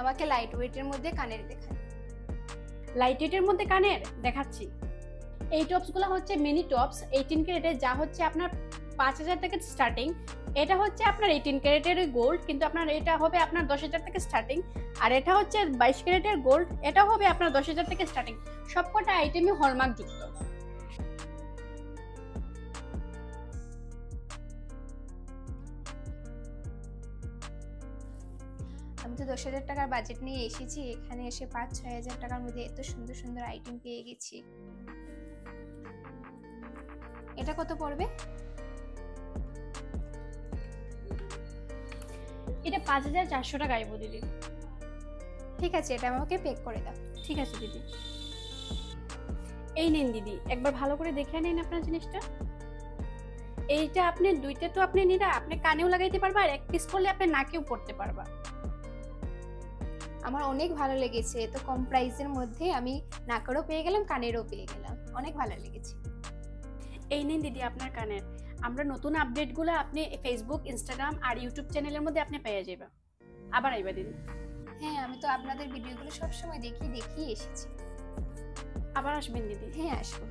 আমাকে লাইট ওয়েটের মধ্যে কানের দেখান। লাইট ওয়েটের মধ্যে কানের দেখাচ্ছি। এই টপসগুলো হচ্ছে মিনি টপস 18 ক্যারেটের, যা হচ্ছে আপনার 5000 থেকে স্টার্টিং। এটা হচ্ছে আপনার 18 ক্যারেটের গোল্ড, কিন্তু আপনার এটা হবে আপনার 10,000 থেকে স্টার্টিং। আর এটা হচ্ছে 22 ক্যারেটের গোল্ড, এটা হবে আপনার 10,000 থেকে স্টার্টিং। সবকটা আইটেমই হলমার্ক যুক্ত। আমি তো 10,000 টাকার বাজেট নিয়ে এসেছি, এখানে এসে 5-6 হাজার টাকার মধ্যে এত সুন্দর সুন্দর আইটেম পেয়ে গেছি। এটা কত পড়বে? এটা 5400 টাকা আইবো দিদি। ঠিক আছে, এটা আমাকে পে করে দাও। ঠিক আছে দিদি। এই নিন দিদি, একবার ভালো করে দেখে নিন আপনার জিনিসটা। এইটা আপনি দুইটা তো আপনি নিরা, আপনি কানেও লাগাইতে পারবা, আর এক পিস করলে আপনি নাকেও পড়তে পারবা। আমার অনেক ভালো লেগেছে, এত কম প্রাইসের মধ্যে আমি নাকেরও পেয়ে গেলাম, কানেরও পেয়ে গেলাম, অনেক ভালো লেগেছে। এই নিন দিদি আপনার কানের। আমরা নতুন আপডেটগুলো আপনি ফেসবুক, ইনস্টাগ্রাম আর ইউটিউব চ্যানেলের মধ্যে আপনি পেয়ে যাবেন। আবার আইবা দিদি। হ্যাঁ, আমি তো আপনাদের ভিডিওগুলো সবসময় দেখি এসেছি। আবার আসবেন দিদি। হ্যাঁ, আসবো।